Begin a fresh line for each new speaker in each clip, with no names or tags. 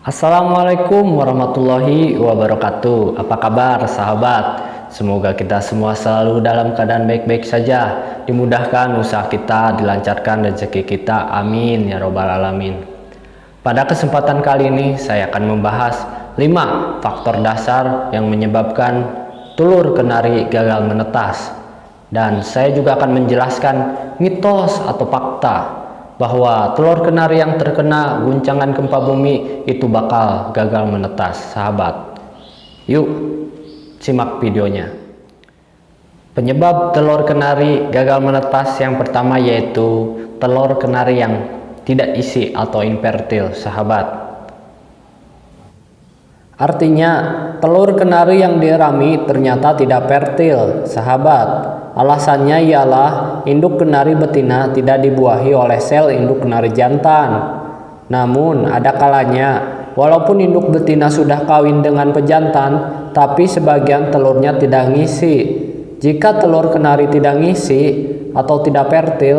Assalamualaikum warahmatullahi wabarakatuh. Apa kabar sahabat? Semoga kita semua selalu dalam keadaan baik-baik saja. Dimudahkan usaha kita, dilancarkan rezeki kita. Amin ya robbal alamin. Pada kesempatan kali ini saya akan membahas 5 faktor dasar yang menyebabkan telur kenari gagal menetas. Dan saya juga akan menjelaskan mitos atau fakta bahwa telur kenari yang terkena guncangan gempa bumi itu bakal gagal menetas, sahabat. Yuk, simak videonya. Penyebab telur kenari gagal menetas yang pertama yaitu telur kenari yang tidak isi atau infertil, sahabat. Artinya, telur kenari yang dierami ternyata tidak fertil, sahabat. Alasannya ialah induk kenari betina tidak dibuahi oleh sel induk kenari jantan. Namun ada kalanya walaupun induk betina sudah kawin dengan pejantan, tapi sebagian telurnya tidak ngisi. Jika telur kenari tidak ngisi atau tidak fertil,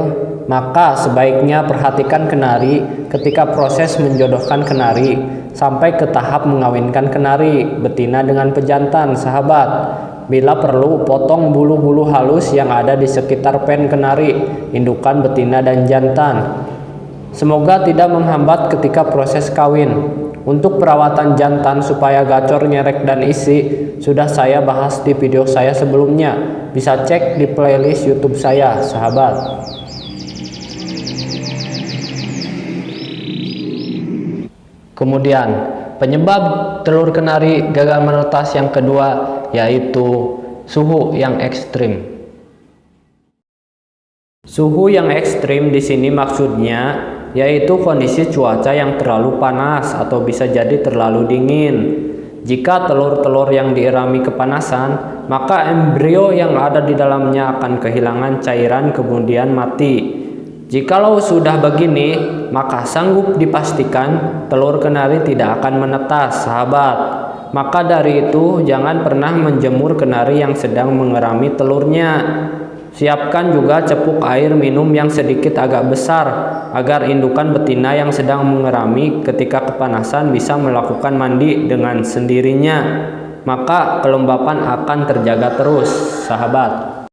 maka sebaiknya perhatikan kenari ketika proses menjodohkan kenari sampai ke tahap mengawinkan kenari betina dengan pejantan, sahabat. Bila perlu, potong bulu-bulu halus yang ada di sekitar pen kenari, indukan betina dan jantan. Semoga tidak menghambat ketika proses kawin. Untuk perawatan jantan supaya gacor, nyerek, dan isi, sudah saya bahas di video saya sebelumnya. Bisa cek di playlist YouTube saya, sahabat. Kemudian, penyebab telur kenari gagal menetas yang kedua yaitu suhu yang ekstrim. Suhu yang ekstrim di sini maksudnya yaitu kondisi cuaca yang terlalu panas atau bisa jadi terlalu dingin. Jika telur-telur yang dierami kepanasan, maka embrio yang ada di dalamnya akan kehilangan cairan kemudian mati. Jikalau sudah begini, maka sanggup dipastikan telur kenari tidak akan menetas, sahabat. Maka dari itu, jangan pernah menjemur kenari yang sedang mengerami telurnya. Siapkan juga cepuk air minum yang sedikit agak besar, agar indukan betina yang sedang mengerami ketika kepanasan bisa melakukan mandi dengan sendirinya. Maka kelembapan akan terjaga terus, sahabat.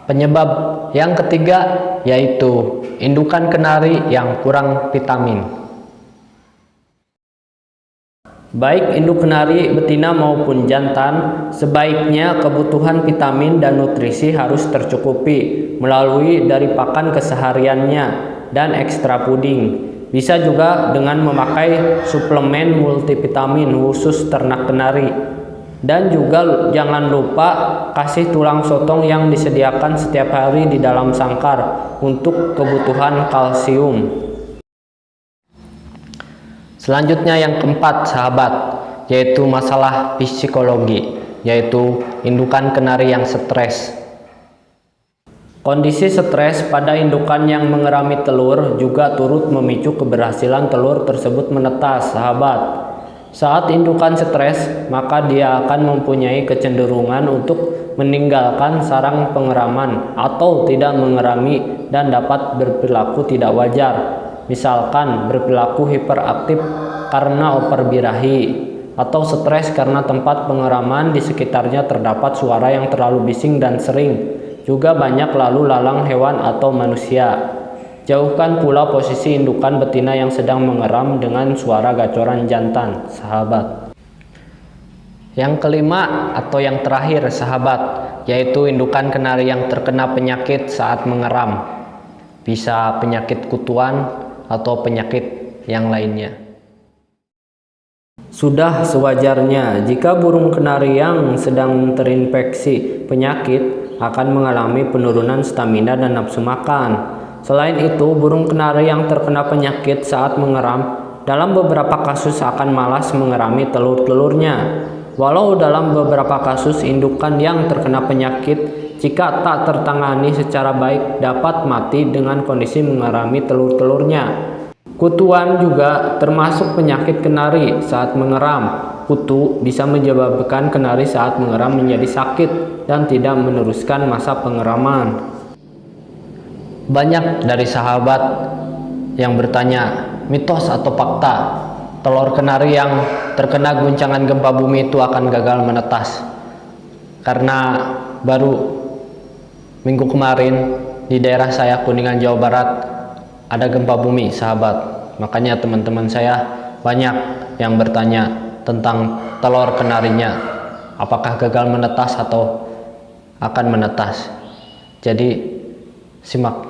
Penyebab yang ketiga yaitu indukan kenari yang kurang vitamin. Baik induk kenari betina maupun jantan, sebaiknya kebutuhan vitamin dan nutrisi harus tercukupi melalui dari pakan kesehariannya dan ekstra puding. Bisa juga dengan memakai suplemen multivitamin khusus ternak kenari. Dan juga jangan lupa kasih tulang sotong yang disediakan setiap hari di dalam sangkar untuk kebutuhan kalsium. Selanjutnya yang keempat, sahabat, yaitu masalah psikologi, yaitu indukan kenari yang stres. Kondisi stres pada indukan yang mengerami telur juga turut memicu keberhasilan telur tersebut menetas, sahabat. Saat indukan stres, maka dia akan mempunyai kecenderungan untuk meninggalkan sarang pengeraman atau tidak mengerami dan dapat berperilaku tidak wajar. Misalkan berperilaku hiperaktif karena overbirahi atau stres karena tempat pengeraman di sekitarnya terdapat suara yang terlalu bising dan sering. Juga banyak lalu lalang hewan atau manusia. Jauhkan pula posisi indukan betina yang sedang mengeram dengan suara gacoran jantan, sahabat. Yang kelima atau yang terakhir, sahabat, yaitu indukan kenari yang terkena penyakit saat mengeram. Bisa penyakit kutuan atau penyakit yang lainnya. Sudah sewajarnya jika burung kenari yang sedang terinfeksi penyakit akan mengalami penurunan stamina dan nafsu makan. Selain itu, burung kenari yang terkena penyakit saat mengeram dalam beberapa kasus akan malas mengerami telur-telurnya. Walau dalam beberapa kasus indukan yang terkena penyakit jika tak tertangani secara baik dapat mati dengan kondisi mengerami telur-telurnya. Kutuan juga termasuk penyakit kenari saat mengeram. Kutu bisa menyebabkan kenari saat mengeram menjadi sakit dan tidak meneruskan masa pengeraman. Banyak dari sahabat yang bertanya, mitos atau fakta, telur kenari yang terkena guncangan gempa bumi itu akan gagal menetas. Karena baru minggu kemarin di daerah saya, Kuningan, Jawa Barat, ada gempa bumi, sahabat. Makanya teman-teman saya banyak yang bertanya tentang telur kenarinya, apakah gagal menetas atau akan menetas. Jadi simak